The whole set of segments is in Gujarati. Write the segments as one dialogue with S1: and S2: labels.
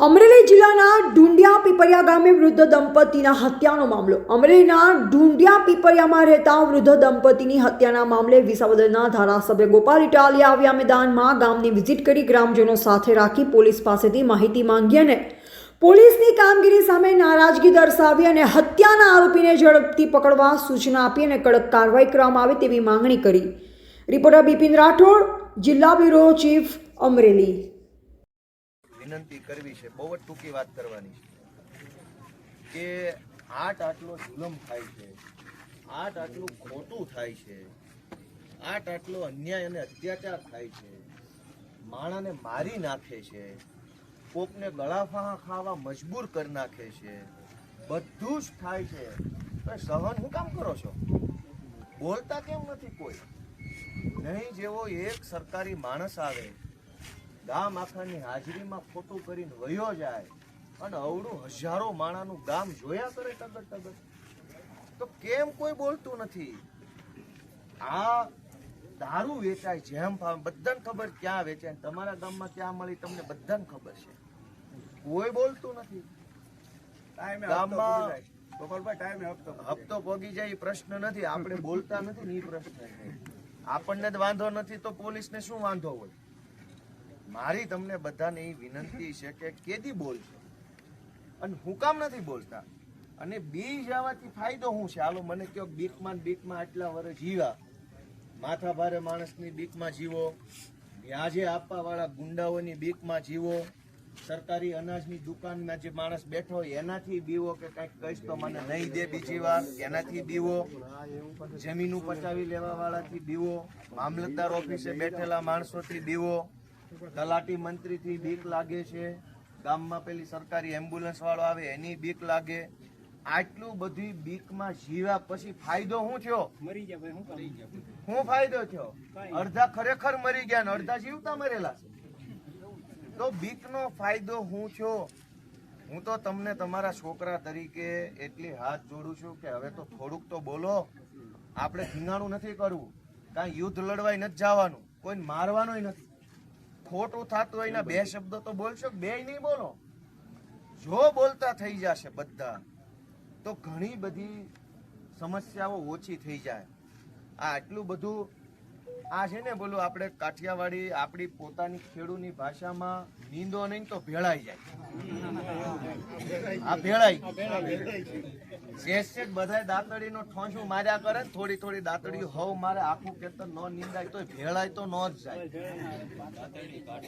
S1: અમરેલી જિલ્લાના ઢુંડિયા પીપરિયા ગામે વૃદ્ધ દંપતીના હત્યાનો મામલો. અમરેલીના ઢુંડિયા પીપરિયામાં રહેતા વૃદ્ધ દંપતીની હત્યાના મામલે વિસાવદરના ધારાસભ્ય ગોપાલ ઇટાલિયા આવ્યા મેદાનમાં ગામની વિઝિટ કરી ગ્રામજનો સાથે રાખી પોલીસ પાસેથી માહિતી માંગી અને પોલીસની કામગીરી સામે નારાજગી દર્શાવી અને હત્યાના આરોપીને ઝડપથી પકડવા સૂચના આપી અને કડક કાર્યવાહી કરવામાં આવે તેવી માંગણી કરી. રિપોર્ટર બિપિન રાઠોડ, જિલ્લા બ્યુરો ચીફ, અમરેલી.
S2: વિનંતી કરવી છે, બહુ જ ટૂંકી વાત કરવાની છે કે આટલો જુલમ થાય છે, આટલું ખોટું થાય છે, આટલો અન્યાય અને અત્યાચાર થાય છે, માણસને મારી નાખે છે, કોકને ગળાફા ખાવા મજબૂર કરી નાખે છે, બધું જ થાય છે. તો સહન હું કામ કરો છો? બોલતા કેમ નથી કોઈ? નહીં જેવો એક સરકારી માણસ આવે ગામ આખાની હાજરીમાં ખોટું કરીને વયો જાય અને અવળું હજારો માણાનું ગામ જોયા કરે ટગર ટગર, તો કેમ કોઈ બોલતું નથી? આ દારૂ વેચાય જેમ ભાવ, બધાને ખબર ક્યાં વેચાય, તમારા ગામમાં ક્યાં મળી તમને બધાને ખબર છે, કોઈ બોલતું નથી. ગામમાં હપ્તો પોગી જાય એ પ્રશ્ન નથી, આપણે બોલતા નથી એ પ્રશ્ન છે. આપણને જ વાંધો નથી તો પોલીસને શું વાંધો હોય? મારી તમને બધાને એ વિનંતી છે કે કેદી બોલશો અને હું કામ નથી બોલતા? અને બી જવાથી ફાયદો શું છે? હાલો મને કહો, બીકમાં આટલા વર્ષ જીવ્યા, માથા ભારે માણસની બીકમાં જીવો, વ્યાજે આપવા વાળા ગુંડાઓની બીકમાં જીવો, સરકારી અનાજની દુકાનમાં જે માણસ બેઠો હોય એનાથી બીવો કે કંઈક કહીશ તો મને નહીં દે બીજી વાર, એનાથી બીવો, જમીનું પચાવી લેવા વાળાથી બીવો, મામલતદાર ઓફિસે બેઠેલા માણસોથી બીવો, તલાટી મંત્રીથી બીક લાગે છે, ગામમાં પેલી સરકારી એમ્બ્યુલન્સ વાળો આવે એની બીક લાગે. આટલું બધી બીકમાં જીવ્યા પછી ફાયદો શું થયો? શું ફાયદો થયો? અડધા ખરેખર મરી ગયા ને અડધા જીવતા મરેલા છે. તો બીકનો ફાયદો શું થયો? હું તો તમને તમારા છોકરા તરીકે એટલી હાથ જોડું છું કે હવે તો થોડુંક તો બોલો. આપણે ધીંગાણું નથી કરવું, કાંઈ યુદ્ધ લડવાય નથી જવાનું, કોઈને મારવાનું નથી. ખોટું થતું હોય બે શબ્દો તો બોલશો, બે નહીં બોલો. જો બોલતા થઈ જશે બધા તો ઘણી બધી સમસ્યાઓ ઓછી થઈ જાય. આ આટલું બધું આ છે ને, બોલું આપણે કાઠિયાવાડી આપણી પોતાની ખેડૂની ભાષામાં નીંદો નહીં તો ભેળાઈ જાય. આ ભેળાઈ શેષ બધા દાંતડીનો ઠોંસું માર્યા કરે, થોડી થોડી દાંતડી હવ મારે, આખું ખેતર ન નીંદાય તો ભેળાય તો ન જ જાય.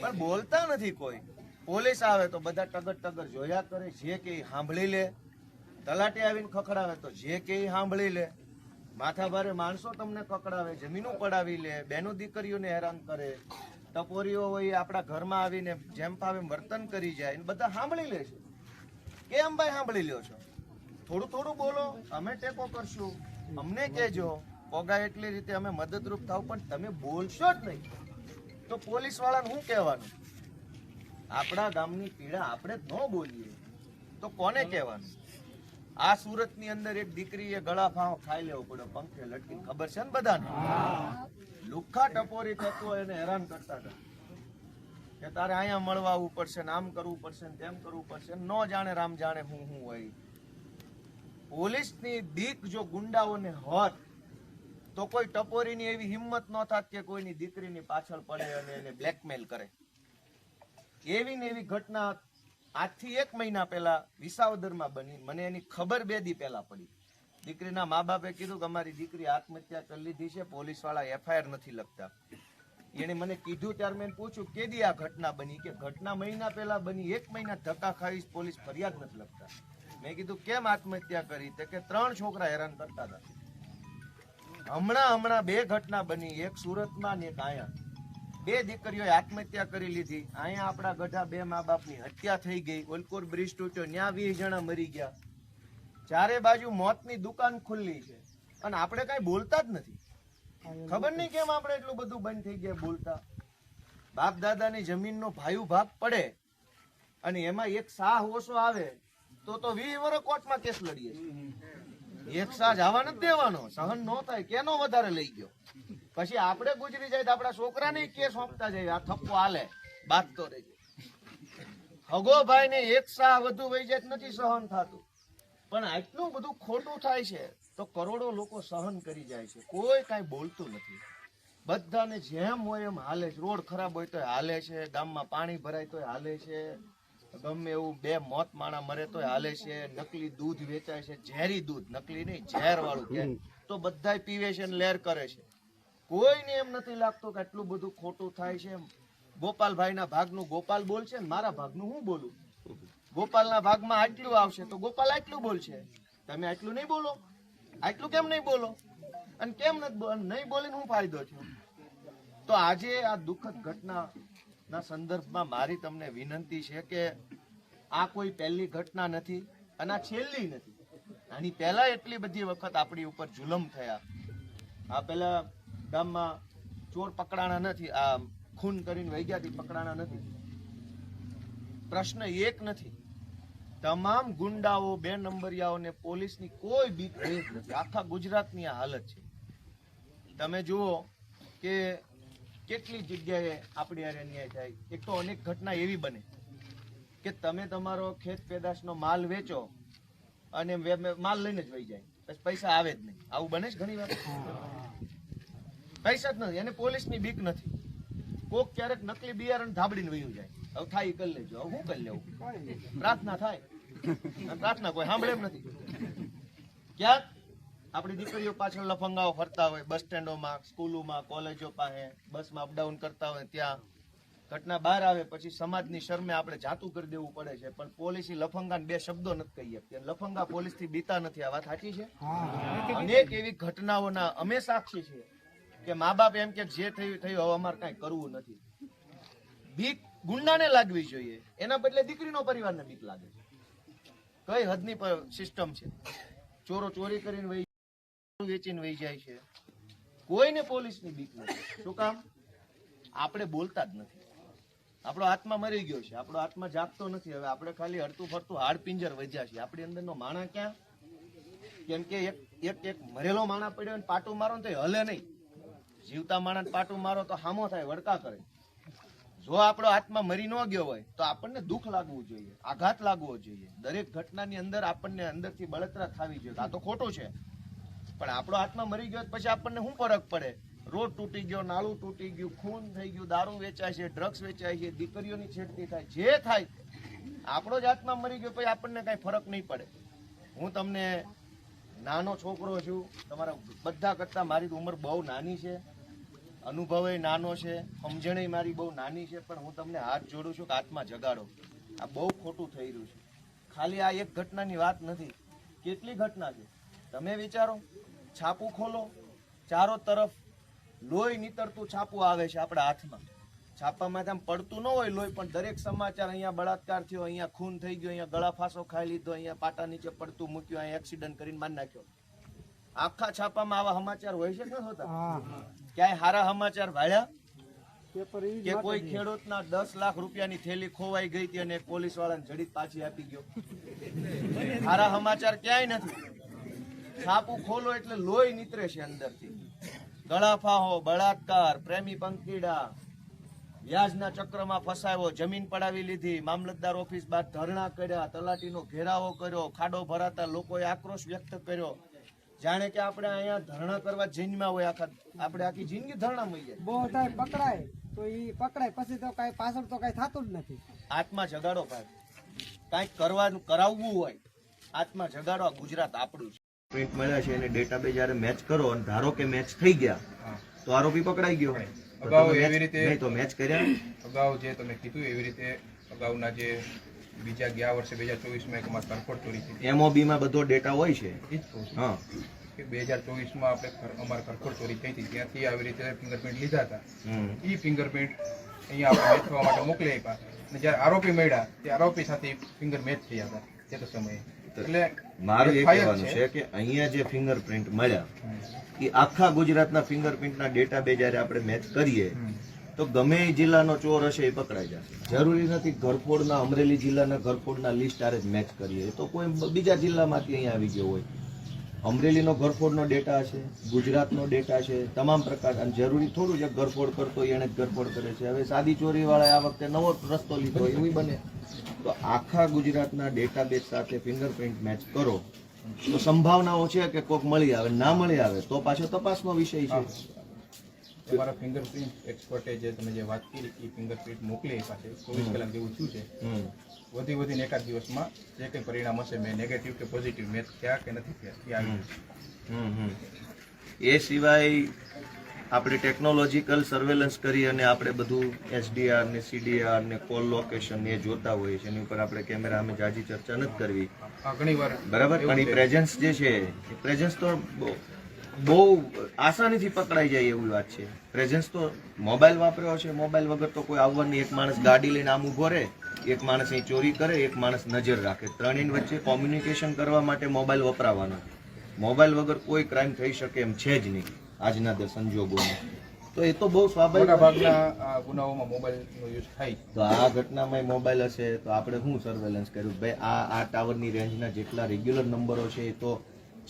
S2: પણ બોલતા નથી કોઈ. પોલીસ આવે તો બધા ટગર ટગર જોયા કરે, જે કે સાંભળી લે. તલાટી આવીને ખખડાવે તો જે કે સાંભળી લે. માથા ભારે માણસો તમને પકડાવે, જમીનો પડાવી લે, બેનો દીકરીઓને હેરાન કરે, ટપોરીઓ હોય આપણા ઘરમાં આવીને જેમ ફાવે વર્તન કરી જાય, બધા સાંભળી લે છે. કેમ ભાઈ સાંભળી લ્યો છો? થોડું થોડું બોલો, અમે ટેકો કરશું, અમને કહેજો, પોગા એટલી રીતે અમે મદદરૂપ થાવ. પણ તમે બોલશો જ નહીં તો પોલીસ વાળાને શું કહેવાનું? આપણા ગામની પીડા આપણે જ ન બોલીએ તો કોને કહેવાનું? આ સુરતની અંદર એક દીકરીએ ગળા ફાંવ ખાઈ લેવો પડ્યો પંખે લટકી, ખબર છે ને બધાને? લુખ્ખા ટપોરી થતું હોય એને હેરાન કરતા હતા કે તારે અહીંયા મળવા આવવું પડશે ને આમ કરવું પડશે ને તેમ કરવું પડશે. ન જાણે રામ જાણે હું હોય. પોલીસની બીક જો ગુંડાઓને હોત તો કોઈ ટપોરીની એવી હિંમત ન થાત કે કોઈની દીકરીની પાછળ પડે અને એને બ્લેકમેલ કરે. એવી ને એવી ઘટના આજથી 1 મહિના પહેલા વિસાવદરમાં બની. મને એની ખબર 2 દી પહેલા પડી. દીકરીના મા બાપે કીધું કે અમારી દીકરી આત્મહત્યા કરી લીધી છે, પોલીસ વાળા FIR નથી લખતા. એને મને કીધું ત્યારે મેં પૂછ્યું કેદી આ ઘટના બની? કે ઘટના મહિના પહેલા બની. 1 મહિના ધક્કા ખાઈ પોલીસ ફરિયાદ નથી લખતા. મેં કીધું કેમ આત્મહત્યા કરી? તે કે 3 છોકરા હેરાન કરતા હતા. હમણાં 2 ઘટના બની, એક સુરતમાં ને એક અહીંયા. 2 દીકરીઓએ આત્મહત્યા કરી લીધી. અહીંયા આપણા ગઢા 2 મા બાપની હત્યા થઈ ગઈ. ઓલકોર બ્રિજ તૂટ્યો, ત્યાં 20 જણા મરી ગયા. ચારે બાજુ મોતની દુકાન ખુલ્લી છે અને આપણે કઈ બોલતા જ નથી. ખબર નહીં કેમ આપણે એટલું બધું બંધ થઈ ગયા બોલતા. બાપ દાદાની જમીનનો ભાગ પડે અને એમાં એક શાહ ઓછો આવે તો 20 વર્ષ કોર્ટમાં કેસ લડીએ. એક શાહ જવા નથી દેવાનો, સહન ન થાય કેનો વધારે લઈ ગયો. પછી આપણે ગુજરી જાય તો આપણા છોકરાને કેસ સોંપતા જાય, આ થપ્પો હાલે બાદ તો રહેજો. હગોભાઈ ને એક સાહ વધુ વહી જાય તો નથી સહન થતું, પણ આટલું બધું ખોટું થાય છે તો કરોડો લોકો સહન કરી જાય છે, કોઈ કાંઈ બોલતું નથી. બધાને જેમ હોય એમ હાલે છે. રોડ ખરાબ હોય તો હાલે છે, ગામમાં પાણી ભરાય તો હાલે છે, ગમે એવું 2 મોત માણા મરે તો હાલે છે, નકલી દૂધ વેચાય છે, ઝેરી દૂધ, નકલી નહીં ઝેર વાળું કે તો બધાય પીવે છે ને લેર કરે છે. કોઈને એમ નથી લાગતું કે આટલું બધું ખોટું થાય છે. ગોપાલભાઈના ભાગનું ગોપાલ બોલશે ને મારા ભાગનું હું બોલું. ગોપાલના ભાગમાં આટલું આવશે તો ગોપાલ આટલું બોલશે, તમે આટલું નહીં બોલો. આટલું કેમ નહીં બોલો અને કેમ નહીં બોલીને હું ફાયદો થયો? તો આજે આ દુઃખદ ઘટનાના સંદર્ભમાં મારી તમને વિનંતી છે કે આ કોઈ પહેલી ઘટના નથી અને આ છેલ્લી નથી. આની પહેલા એટલી બધી વખત આપણી ઉપર જુલમ થયા. આ પહેલા ગામમાં ચોર પકડાણા નથી, આ ખૂન કરીને વહી ગયા પકડાણા નથી. પ્રશ્ન એક નથી, તમામ ગુંડાઓ 2 નંબરિયાઓને પોલીસની કોઈ બીક રહી જ નથી. આખા ગુજરાતની આ હાલત છે. તમે જુઓ કે કેટલી જગ્યાએ આપણી હારે અન્યાય થાય. એક તો અનેક ઘટના એવી બને કે તમે તમારો ખેત પેદાશનો માલ વેચો અને માલ લઈને જ વહી જાય, પછી પૈસા આવે જ નહીં. આવું બને છે ઘણી વાર. પૈસા જ નથી અને પોલીસની બીક નથી. કોક ક્યારેક નકલી બિયારણ ધાબડીને વયું જાય, હવે થાય કરી લેજો, હવે શું કરી લેવું? પ્રાર્થના થાય, પ્રાર્થના કોઈ સાંભળે એમ નથી. ક્યાંક આપણી દીકરીઓ પાછળ લફંગાઓ ફરતા હોય, બસ સ્ટેન્ડોમાં, સ્કૂલોમાં, કોલેજો પાસે બસમાં અપડાઉન કરતા હોય, ત્યાં ઘટના બહાર આવે પછી સમાજની શરમે આપણે જાતું કરી દેવું પડે છે. પણ પોલીસ લફંગાને 2 શબ્દો નથી કહીએ. લફંગા પોલીસથી બીતા નથી. આ વાત સાચી છે. અનેક એવી ઘટનાઓના અમે સાક્ષી છીએ કે મા બાપ એમ કે જે થયું થયું, હવે અમારે કાંઈ કરવું નથી. બીક ગુંડાને લાગવી જોઈએ, એના બદલે દીકરીનો પરિવારને બીક લાગે છે. કઈ હદની સિસ્ટમ છે? ચોરો ચોરી કરીને વહી વેચીને વહી જાય છે, કોઈને પોલીસની બીક નથી. શું કામ? આપણે બોલતા જ નથી. આપણો આત્મા મરી ગયો છે, આપણો આત્મા જાગતો નથી. હવે આપણે ખાલી હરતું ફરતું હાડ પિંજર વધ્યા છે. આપણી અંદરનો માણા ક્યાં? કેમ કે એક મરેલો માણા પડ્યો ને પાટું મારો ને તો હલે નહીં. જીવતા માણસ પાટું મારો તો હામો થાય, વડકા કરે. જો આપણો આત્મા મરી ન ગયો હોય તો આપણને દુઃખ લાગવું જોઈએ, આઘાત લાગવો જોઈએ. દરેક ઘટનાની અંદર આપણને અંદરથી બળતરા થવી જોઈએ. આ તો ખોટું છે, પણ આપણો આત્મા મરી ગયો પછી આપણને શું ફરક પડે? રોડ તૂટી ગયો, નાળું તૂટી ગયું, ખૂન થઈ ગયું, દારૂ વેચાય છે, ડ્રગ્સ વેચાય છે, દીકરીઓની છેડતી થાય, જે થાય, આપણો જ આત્મા મરી ગયો પછી આપણને કઈ ફરક નહીં પડે. હું તમને નાનો છોકરો છું, તમારા બધા કરતા મારી ઉંમર બહુ નાની છે, અનુભવ નાનો છે, સમજણ મારી બહુ નાની છે, પણ હું તમને હાથ જોડું છું કે આત્મા જગાડો. આ બહુ ખોટું થઈ રહ્યું છે. ખાલી આ એક ઘટનાની વાત નથી, કેટલી ઘટના છે. તમે વિચારો, છાપું ખોલો, ચારો તરફ લોહી નીતરતું છાપું આવે છે આપણા હાથમાં. છાપામાં આમ પડતું ન હોય લોહી, પણ દરેક સમાચાર, અહીંયા બળાત્કાર થયો, અહીંયા ખૂન થઈ ગયો, અહીંયા ગળા ફાંસો ખાઈ લીધો, અહીંયા પાટા નીચે પડતું મૂક્યું, અહીંયા એક્સિડન્ટ કરીને મારી નાખ્યો. આખા છાપામાં આવા સમાચાર હોય છે કે ન હોતા? ક્યાંય સારા સમાચાર ભાળ્યા? કે કોઈ ખેડૂતના 10 લાખ રૂપિયાની થેલી ખોવાઈ ગઈ હતી અને પોલીસ વાળાને જડીત પાછી આપી ગયો? સારા સમાચાર ક્યાંય નથી. છાપું ખોલો એટલે લોહી નીતરે છે અંદરથી. ગળાફાહો, બળાત્કાર, પ્રેમી પંકીડા, વ્યાજના ચક્રમાં ફસાયો, જમીન પડાવી લીધી, મામલતદાર ઓફિસ બહાર ધરણા કર્યા, તલાટીનો ઘેરાવો કર્યો, ખાડો ભરાતા લોકોએ આક્રોશ વ્યક્ત કર્યો. જાણે કે આપણે અહીંયા ધરણા કરવા જન્મ્યા હોય, આપણે આખી જિંદગી ધરણામાં જાય.
S3: બહુ થાય પકડાય તો ઈ પકડાય, પછી તો કઈ પાછળ તો કઈ થતું જ નથી.
S2: આત્મા જગાડો ભાઈ, કાંઈક કરવાનું કરાવવું હોય, આત્મા જગાડો. આ ગુજરાત આપણું છે. પ્રિન્ટ મળ્યા છે એને ડેટાબેઝ જ્યારે મેચ કરો અને ધારો કે મેચ થઈ ગયા તો આરોપી પકડાઈ ગયો.
S4: અગાઉ એવી રીતે
S2: નહીં તો મેચ કર્યા.
S4: અગાઉ જે તમે કીધું એવી રીતે અગાઉના જે બીજા ગયા વર્ષે 2024માં એક અમારે કરફોડ ચોરી થઈ,
S2: MOB માં બધો ડેટા હોય છે.
S4: એ જ કહું છું
S2: હા,
S4: કે 2024માં આપણે અમારે કરફોડ ચોરી થઈ હતી, ત્યાંથી આવી રીતે ફિંગરપ્રિન્ટ લીધા હતા. એ ફિંગરપ્રિન્ટ અહીંયા આપણે મેચ થવા માટે મોકલી આપ્યા અને જ્યારે આરોપી મળ્યા તે આરોપી સાથે ફિંગર મેચ થયા હતા તે તો સમયે. એટલે
S2: મારું એ કહેવાનું છે કે અહીંયા જે ફિંગરપ્રિન્ટ મળ્યા એ આખા ગુજરાતના ફિંગરપ્રિન્ટના ડેટાબેઝ જ્યારે આપણે મેચ કરીએ તો ગમે એ જિલ્લાનો ચોર હશે એ પકડાઈ જશે. જરૂરી નથી ઘરફોડના, અમરેલી જિલ્લાના ઘરફોડના લિસ્ટ આરે જ મેચ કરીએ તો કોઈ બીજા જિલ્લામાંથી અહીંયા આવી ગયો હોય. અમરેલીનો ઘરફોડનો ડેટા છે, ગુજરાતનો ડેટા છે, તમામ પ્રકાર. અને જરૂરી થોડું છે ઘરફોડ કરતો હોય એને જ ઘરફોડ કરે છે. હવે સાદી ચોરીવાળાએ આ વખતે નવો રસ્તો લીધો હોય એવું બને. તો આખા ગુજરાતના ડેટાબેઝ સાથે ફિંગરપ્રિન્ટ મેચ કરો તો સંભાવનાઓ છે કે કોઈક મળી આવે. ના મળી આવે તો પાછો તપાસનો વિષય છે.
S4: તમારા ફિંગરપ્રિન્ટ એક્સપર્ટે જે તમે જે વાત કરી એ ફિંગરપ્રિન્ટ મોકલી પાસે 24 કલાક જેવું થયું છે. વધીને એકાદ દિવસમાં જે કંઈ પરિણામ હશે મેં નેગેટિવ કે પોઝિટિવ મેચ થયા કે નથી થયા એ આવી જશે.
S2: એ સિવાય આપણે ટેકનોલોજીકલ સર્વેલન્સ કરી અને આપણે બધું એસડીઆર ને સીડીઆર ને કોલ લોકેશન એ જોતા હોઈએ છીએ. એની ઉપર આપણે કેમેરા અમે જાજી ચર્ચા નથી કરવી,
S4: ઘણીવાર
S2: બરાબર. પણ એ પ્રેઝન્સ જે છે એ પ્રેઝન્સ તો બહુ આસાનીથી પકડાઈ જાય એવી વાત છે. પ્રેઝન્સ તો મોબાઈલ વાપર્યો છે, મોબાઈલ વગર તો કોઈ આવવાની. એક માણસ ગાડી લઈને આમ ઊભો રહે, એક માણસ અહીં ચોરી કરે, એક માણસ નજર રાખે. ત્રણેય વચ્ચે કોમ્યુનિકેશન કરવા માટે મોબાઈલ વપરાવાનો. મોબાઈલ વગર કોઈ ક્રાઇમ થઈ શકે એમ છે જ નહીં આજના સંજોગોમાં. તો એ તો બહુ સ્વાભાવિક.
S4: મોટાભાગના ગુનાઓમાં મોબાઈલનો યુઝ થાય.
S2: તો આ ઘટનામાં મોબાઈલ હશે તો આપણે શું સર્વેલન્સ કર્યું? ભાઈ આ ટાવરની રેન્જના જેટલા રેગ્યુલર નંબરો છે એ તો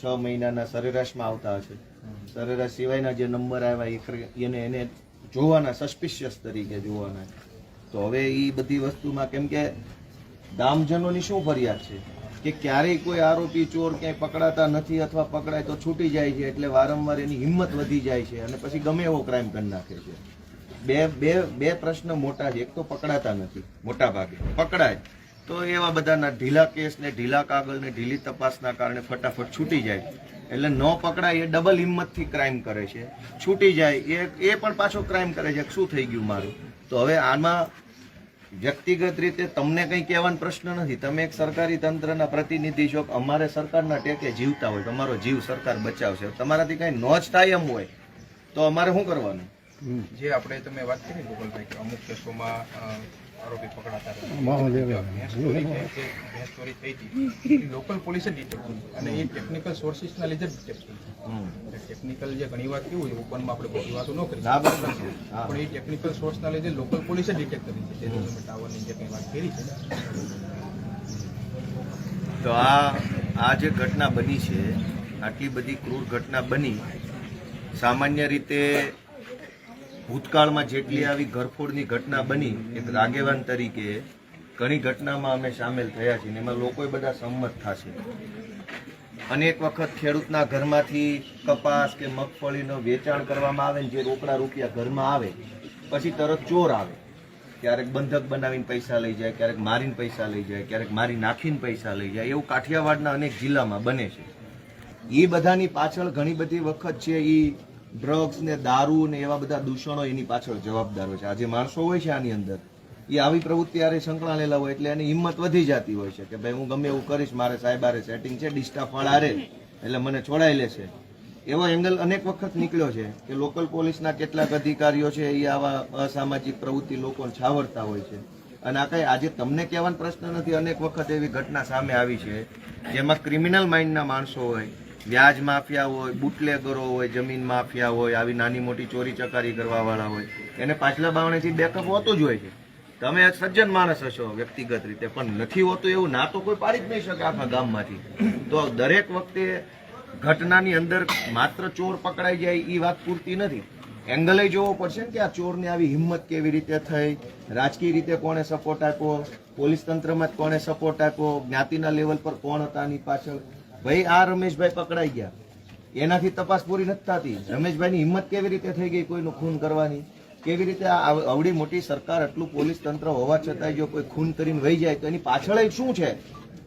S2: 6 મહિનાના સરેરાશમાં આવતા હશે. સરેરાશ સિવાયના જે નંબર આવ્યા એને જોવાના, સસ્પિશિયસ તરીકે જોવાના. તો હવે એ બધી વસ્તુમાં કેમ કે ગામજનોની શું ફરિયાદ છે કે ક્યારેય કોઈ આરોપી ચોર ક્યાંય પકડાતા નથી અથવા પકડાય તો છૂટી જાય છે. એટલે વારંવાર એની હિંમત વધી જાય છે અને પછી ગમે એવો ક્રાઇમ કરી નાખે છે. બે પ્રશ્ન મોટા છે. એક તો પકડાતા નથી, મોટા ભાગે પકડાય તો એવા બધાના ઢીલા કેસ ને ઢીલા કાગળ ને ઢીલી તપાસના કારણે ફટાફટ છૂટી જાય. એટલે ન પકડાય એ ડબલ હિંમતથી ક્રાઇમ કરે છે. છૂટી જાય એ પણ પાછો ક્રાઇમ કરે છે. શું થઈ ગયું મારું? તો હવે આમાં વ્યક્તિગત રીતે તમને કંઈ કહેવાનો પ્રશ્ન નથી. તમે એક સરકારી તંત્રના પ્રતિનિધિ છો. અમારે સરકારના ટેકે જીવતા હોય, તમારો જીવ સરકાર બચાવશે. તમારાથી કંઈ ન જ થાય એમ હોય તો અમારે શું કરવાનું?
S4: જે આપણે તમે વાત કરી ગોપાલભાઈ કે અમુક કેસોમાં આરોપી પકડાતા ભેંસ ચોરી થઈ હતી, લોકલ પોલીસે ડિટેક્ટ કરી અને એ ટેકનિકલ સોર્સિસના લીધે ડિટેક્ટ થઈ. ટેકનિકલ જે ઘણી વાત કેવું હોય ઓપનમાં આપણે બધી વાતો ન કરી પણ એ ટેકનિકલ સોર્સના લીધે લોકલ પોલીસે ડિટેક્ટ કરી છે. જે તમે ટાવરની જે કંઈ વાત કરી છે.
S2: તો આ જે ઘટના બની છે, આટલી બધી ક્રૂર ઘટના બની, સામાન્ય રીતે ભૂતકાળમાં જેટલી આવી ઘરફોડની ઘટના બની, એક આગેવાન તરીકે ઘણી ઘટનામાં અમે સામેલ થયા છીએ. એમાં લોકો બધા સંમત થશે. અનેક વખત ખેડૂતના ઘરમાંથી કપાસ કે મગફળીનો વેચાણ કરવામાં આવે ને જે રોકડા રૂપિયા ઘરમાં આવે પછી તરત ચોર આવે. ક્યારેક બંધક બનાવીને પૈસા લઈ જાય, ક્યારેક મારીને પૈસા લઈ જાય, ક્યારેક મારી નાખીને પૈસા લઈ જાય. એવું કાઠિયાવાડના અનેક જિલ્લામાં બને છે. એ બધાની પાછળ ઘણી બધી વખત છે એ ડ્રગ્સ ને દારૂ ને એવા બધા દૂષણો એની પાછળ જવાબદાર હોય છે. આ જે માણસો હોય છે આની અંદર એ આવી પ્રવૃત્તિ આરે સંકળાયેલા હોય એટલે એની હિંમત વધી જતી હોય છે કે ભાઈ હું ગમે એવું કરીશ, મારે સાહેબારે સેટિંગ છે, ડિસ્ટાફ વાળા રે એટલે મને છોડાઈ લેશે. એવો એંગલ અનેક વખત નીકળ્યો છે કે લોકલ પોલીસના કેટલાક અધિકારીઓ છે એ આવા અસામાજિક પ્રવૃત્તિ લોકોને છાવરતા હોય છે. અને આ કઈ આજે તમને કહેવાનો પ્રશ્ન નથી. અનેક વખત એવી ઘટના સામે આવી છે જેમાં ક્રિમિનલ માઇન્ડના માણસો હોય, વ્યાજ માફિયા હોય, બુટલેગરો હોય, જમીન માફિયા હોય, આવી નાની મોટી ચોરી ચકારી કરવા વાળા હોય, એને પાછલા બાવણેથી બેકઅપ હોતું જ હોય છે. તમે એક સજ્જન માણસ હશો વ્યક્તિગત રીતે, પણ નથી હોતું એવું ના તો કોઈ પાડી જ નહીં શકે આખા ગામમાંથી. તો દરેક વખતે ઘટનાની અંદર માત્ર ચોર પકડાઈ જાય એ વાત પૂરતી નથી. એંગલે જોવો પડશે ને કે આ ચોરની આવી હિંમત કેવી રીતે થઈ, રાજકીય રીતે કોણે સપોર્ટ આપ્યો, પોલીસ તંત્રમાં કોણે સપોર્ટ આપ્યો, જ્ઞાતિના લેવલ પર કોણ હતા આની પાછળ. ભાઈ આ રમેશભાઈ પકડાઈ ગયા, એનાથી તપાસ પૂરી નથી થતી. રમેશભાઈની હિંમત કેવી રીતે થઈ ગઈ કોઈનું ખૂન કરવાની? કેવી રીતે આવડી મોટી સરકાર, આટલું પોલીસ તંત્ર હોવા છતાં જો કોઈ ખૂન કરીને વહી જાય તો એની પાછળ શું છે?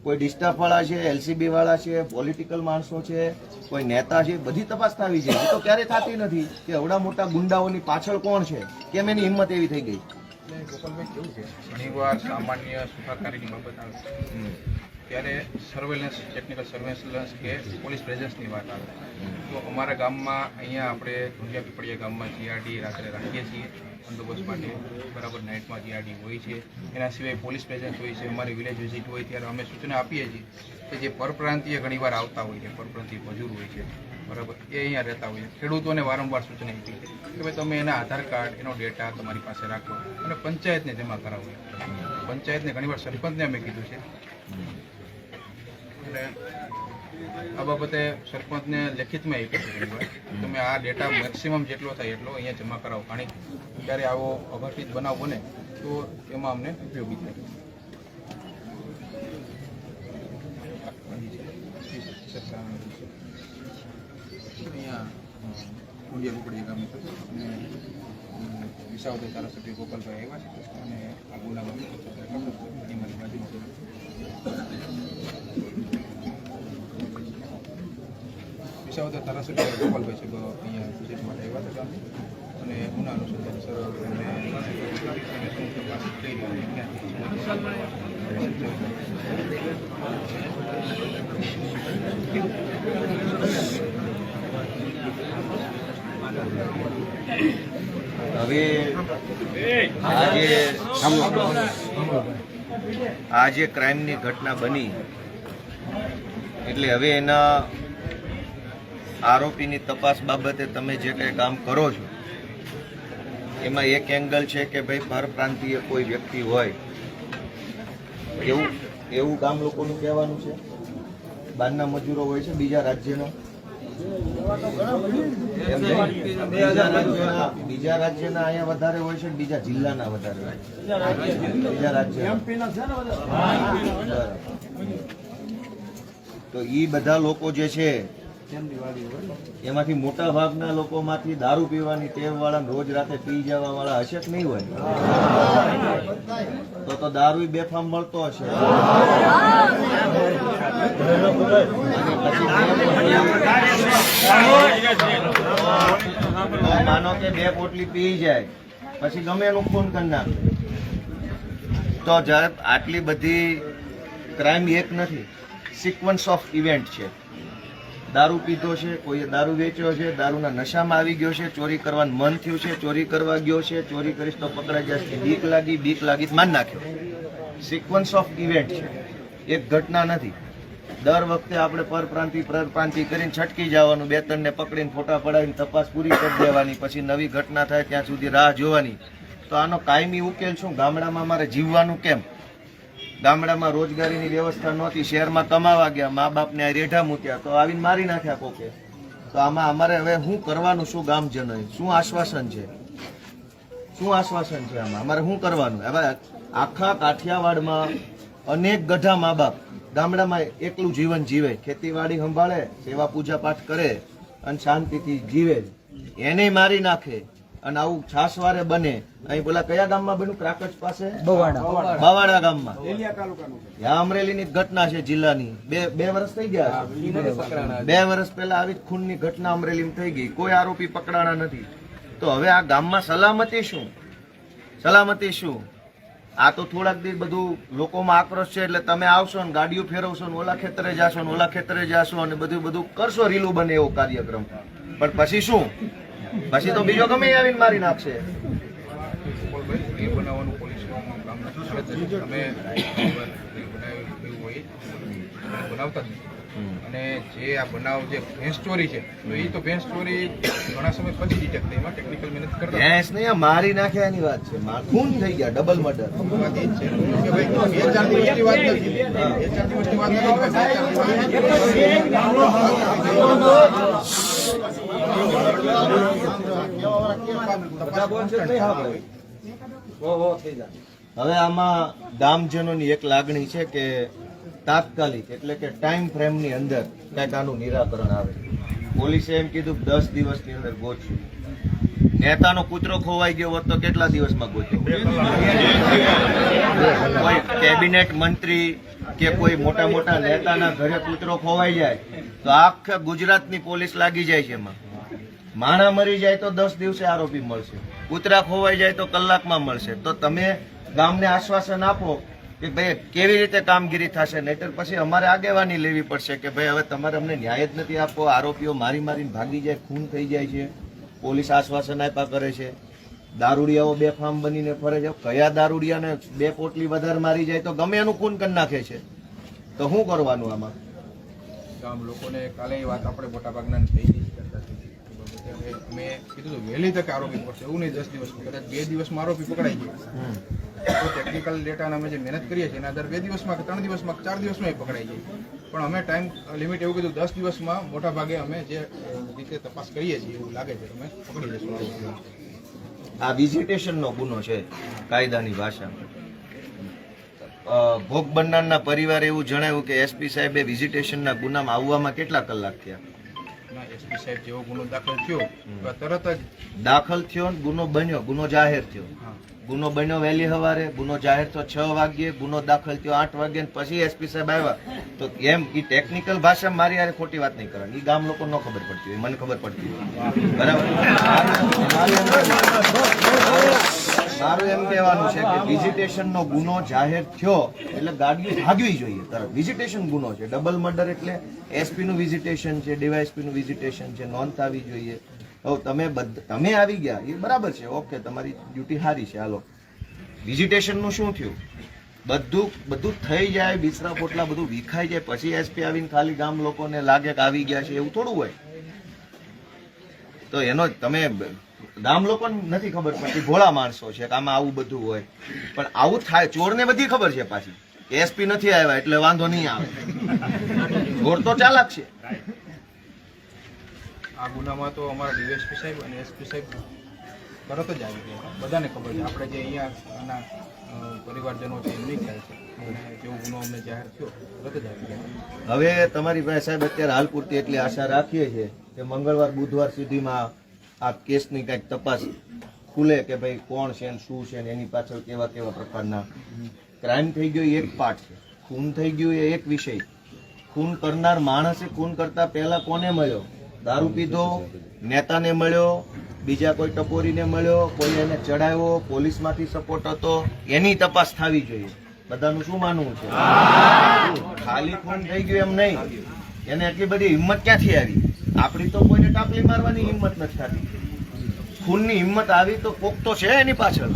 S2: કોઈ ડિસ્ટાફ વાળા છે, એલસીબી વાળા છે, પોલિટિકલ માણસો છે, કોઈ નેતા છે, બધી તપાસ થવી જોઈએ. તો ક્યારે થતી નથી કે આવડા મોટા ગુંડાઓની પાછળ કોણ છે, કેમ એની હિંમત એવી થઈ ગઈ?
S4: ગોપાલભાઈ કેવું છે, ઘણીવાર સામાન્ય સુખાકારીની બાબત આવે ત્યારે સર્વેલન્સ, ટેકનિકલ સર્વેલન્સ કે પોલીસ પ્રેઝન્સની વાત આવે તો અમારા ગામમાં અહીંયા આપણે ઢુંડિયા પીપળિયા ગામમાં જીઆરડી રાત્રે રાખીએ છીએ બંદોબસ્ત માટે. બરાબર, નાઇટમાં જીઆરડી હોય છે. એના સિવાય પોલીસ પ્રેઝન્સ હોય છે. અમારી વિલેજ વિઝિટ હોય ત્યારે અમે સૂચના આપીએ છીએ કે જે પરપ્રાંતીય ઘણીવાર આવતા હોય છે, પરપ્રાંતીય મજૂર હોય છે, બરાબર, એ અહીંયા રહેતા હોય છે. ખેડૂતોને વારંવાર સૂચના આપી છે કે ભાઈ તમે એના આધાર કાર્ડ, એનો ડેટા તમારી પાસે રાખો અને પંચાયતને જમા કરાવો. પંચાયતને ઘણીવાર સરપંચને અમે કીધું છે. અને આ બાબતે સરપંચને લેખિતમાં એ કહ્યું છે કે તમે આ ડેટા મેક્સિમમ જેટલો થાય એટલો અહીંયા જમા કરાવો, કારણ કે ત્યારે આવો અઘટિત બનાવ બને તો એમાં અમને ઉપયોગી થાય. અહીંયા કુંડિયા કુકડી ગામે અને વિસાવદર ધારાસભ્ય ગોપાલભાઈ આવ્યા છે અને આ ગુનામાં એમની બાજુમાં વિસાવદર ધારાસભ્ય ગોપાલભાઈ છે અહીંયા વિઝિટ માટે આવ્યા હતા અને ગુના અનુસંધાન સર અને તપાસ થઈ રહી
S2: હવે આ જે ક્રાઇમની ઘટના બની એટલે હવે એના આરોપીની તપાસ બાબતે તમે જે કંઈ કામ કરો છો એમાં એક એંગલ છે કે ભાઈ પરપ્રાંતીય કોઈ વ્યક્તિ હોય એવું ગામ લોકોનું કહેવાનું છે. બહારના મજૂરો હોય છે બીજા રાજ્યના, બીજા રાજ્યના અહીંયા વધારે હોય છે, બીજા જિલ્લાના વધારે હોય છે, બીજા રાજ્ય. તો એ બધા લોકો જે છે એમાંથી મોટા ભાગના લોકોમાંથી દારૂ પીવાની ટેવ વાળા, રોજ રાતે પી જવા વાળા હશે કે નહીં હોય? તો દારૂ બેફામ મળતો હશે. માનો કે 2 પોટલી પી જાય પછી ગમે એનું ખૂન કરી નાખે. તો જયારે આટલી બધી ક્રાઇમ એક નથી, સિક્વન્સ ઓફ ઇવેન્ટ છે. દારૂ પીધો છે, કોઈએ દારૂ વેચ્યો છે, દારૂના નશામાં આવી ગયો છે, ચોરી કરવાનું મન થયું છે, ચોરી કરવા ગયો છે, ચોરી કરીશ તો પકડાઈ જશે, બીક લાગી માન નાખ્યો. સિક્વન્સ ઓફ ઇવેન્ટ છે, એક ઘટના નથી. દર વખતે આપણે પરપ્રાંતિ કરીને છટકી જવાનું, 2-3 ને પકડીને ફોટા પડાવીને તપાસ પૂરી કરી દેવાની, પછી નવી ઘટના થાય ત્યાં સુધી રાહ જોવાની. તો આનો કાયમી ઉકેલ શું? ગામડામાં મારે જીવવાનું કેમ? ગામડામાં રોજગારીની વ્યવસ્થા નહોતી, શહેરમાં કમાવા ગયા, મા બાપને આ રેઢા મૂક્યા તો આવીને મારી નાખ્યા કોકે. તો આમાં અમારે હવે શું કરવાનું? શું ગામજનોએ શું આશ્વાસન છે? શું આશ્વાસન છે આમાં? અમારે શું કરવાનું? હવે આખા કાઠિયાવાડમાં અનેક ગઢા મા બાપ ગામડામાં એકલું જીવન જીવે, ખેતીવાડી સંભાળે, સેવા પૂજા પાઠ કરે અને શાંતિથી જીવે, એને મારી નાખે. અને આવું છાસવારે બને. અહીં પેલા કયા ગામમાં બન્યું? ક્રાકચ પાસે બવાડા ગામમાં. આ અમરેલીની ઘટના છે જિલ્લાની. બે વર્ષ થઈ ગયા. 2 વર્ષ પહેલા આવી ખૂનની ઘટના અમરેલીમાં થઈ ગઈ, કોઈ આરોપી પકડાણા નથી. તો હવે આ ગામમાં સલામતી શું? સલામતી શું? આ તો થોડાક દિવસ બધું લોકોમાં આક્રોશ છે એટલે તમે આવશો ને ગાડીઓ ફેરવશો ને ઓલા ખેતરે જાશો ને ઓલા ખેતરે જાશો અને બધું કરશો, રીલું બને એવો કાર્યક્રમ. પણ પછી શું? પછી તો બીજો ગમે આવીને મારી નાખશે.
S4: એ બનાવવાનું પોલીસ કામ નથી. અમે બનાવતા જ નથી. અને જે આ બનાવ જે ભેંસ ચોરી છે તો એ તો ભેંસ ચોરી ઘણા સમય પછી ડિટેક્ટ થઈ, એમાં ટેકનિકલ મહેનત કરતા.
S2: ભેંસ નહીં, મારી નાખ્યા એની વાત છે. ખૂન થઈ ગયા, ડબલ મર્ડર.
S4: વાત એ જ છે કે ભાઈ 2-4 દિવસની વાત નથી, 2-4 દિવસની વાત નથી.
S2: હવે આમાં ગામજનોની એક લાગણી છે કે તાત્કાલિક એટલે કે ટાઈમ ફ્રેમની અંદર કંઈક આનું નિરાકરણ આવે. પોલીસે એમ કીધું 10 દિવસની અંદર ગોતશું. નેતાનો કૂતરો ખોવાઈ ગયો હોત તો કેટલા દિવસમાં ગોત્યો? કોઈ કેબિનેટ મંત્રી કે કોઈ મોટા નેતાના ઘરે કૂતરો ખોવાઈ જાય તો આખા ગુજરાતની પોલીસ લાગી જાય છે એમાં. માણા મરી જાય તો 10 દિવસે આરોપી મળશે, કૂતરા ખોવાઈ જાય તો કલાકમાં મળશે. તો તમે ગામને આશ્વાસન આપો કે ભાઈ કેવી રીતે કામગીરી થશે, નહીતર પછી અમારે આગેવાની લેવી પડશે કે ભાઈ હવે તમારે અમને ન્યાય જ નથી આપવો, આરોપીઓ મારીને ભાગી જાય, ખૂન થઈ જાય છે, પોલીસ આશ્વાસન આપ્યા કરે છે, દારૂડિયાઓ બેફામ બનીને ફરે છે. કયા દારૂડિયાને 2 પોટલી વધારે મારી જાય તો ગમે એનું ખૂન કરી નાખે છે. તો શું કરવાનું આમાં?
S4: ગામ લોકોને કાલે એ વાત આપણે મોટાભાગના થઈ ગઈ અમે કીધું વહેલી તકે આરોપી પડશે, એવું નહીં 10 દિવસમાં, કદાચ 2 દિવસમાં આરોપી પકડાઈ ગયો તો ટેકનિકલ ડેટાને અમે જે મહેનત કરીએ છીએ એના આધારે 2 દિવસમાં કે 3 દિવસમાં કે 4 દિવસમાં એ પકડાઈ જાય. પણ અમે ટાઈમ લિમિટ એવું કીધું 10 દિવસમાં મોટા ભાગે અમે જે રીતે તપાસ કરીએ છીએ એવું લાગે છે અમે પકડી જઈશું.
S2: આ વિઝિટેશનનો ગુનો છે કાયદાની ભાષામાં. ભોગ બનનારના પરિવારે એવું જણાવ્યું કે એસપી સાહેબે વિઝિટેશનના ગુનામાં આવવામાં કેટલા કલાક થયા?
S4: એસપી સાહેબ જેવો ગુનો દાખલ થયો તો તરત જ
S2: દાખલ થયો ને ગુનો બન્યો, ગુનો જાહેર થયો. ગુનો બન્યો વહેલી સવારે, ગુનો જાહેર થયો 6 વાગ્યે, ગુનો દાખલ થયો 8 વાગ્યે, પછી એસપી સાહેબ આવ્યા. તો એમ એ ટેકનિકલ ભાષા મારી યારે ખોટી વાત નહીં કરવાની. એ ગામ લોકો ન ખબર પડતી હોય, મને ખબર પડતી હોય. બરાબર. મારું એમ કહેવાનું છે કે વિઝિટેશનનો ગુનો જાહેર થયો એટલે ગાડીઓ ભાગવી જોઈએ તરત. વિઝિટેશન ગુનો છે. ડબલ મર્ડર એટલે એસપી નું વિઝિટેશન છે, ડીવાયએસપી નું વિઝિટેશન છે, નોંધ આવી જોઈએ. હવે તમે આવી ગયા એ બરાબર છે, ઓકે, તમારી ડ્યુટી સારી છે, હાલો. વિઝિટેશન નું શું થયું? બધું થઈ જાય, બિસરા પોટલા બધું વિખાઈ જાય, પછી એસપી આવીને ખાલી ગામ લોકોને લાગે કે આવી ગયા છે એવું થોડું હોય. તો એનો તમે ગામ લોકોને નથી ખબર પડતી, ભોળા માણસો છે કે આમાં આવું બધું હોય. પણ આવું થાય, ચોરને બધી ખબર છે પાછી કે એસપી નથી આવ્યા એટલે વાંધો નહીં આવે. ચોર તો ચાલાક છે.
S4: આ ગુનામાં તો અમારા ડીવાયએસપી સાહેબ અને એસપી સાહેબ તરત જ આવી ગયા. બધાને ખબર છે. આપણે જે અહીંયા આના પરિવારજનો છે એમની ખ્યાલ છે. અને જેવો ગુનો અમને જાહેર થયો તરત જ આવી ગયા.
S2: હવે તમારી પાસે સાહેબ અત્યારે હાલ પૂરતી એટલી આશા રાખીએ છીએ કે મંગળવાર બુધવાર સુધીમાં આ કેસની કંઈક તપાસ ખુલે કે ભાઈ કોણ છે ને શું છે ને એની પાછળ કેવા કેવા પ્રકારના ક્રાઇમ થઈ ગયો એ એક પાર્ટ છે, ખૂન થઈ ગયું એ એક વિષય. ખૂન કરનાર માણસે ખૂન કરતા પહેલા કોને મળ્યો? દારૂ પીધો, નેતાને મળ્યો, બીજા કોઈ ટપોરીને મળ્યો, કોઈ એને ચડાવ્યો, પોલીસમાંથી સપોર્ટ હતો, એની તપાસ થવી જોઈએ. બધાનું શું માનવું છે? ખાલી ખૂન થઈ ગયું એમ નહીં. એને એટલી બધી હિંમત ક્યાંથી આવી? આપણી તો કોઈને ટાપલી મારવાની હિંમત નથી થતી. ખૂનની હિંમત આવી તો કોક તો છે એની પાછળ.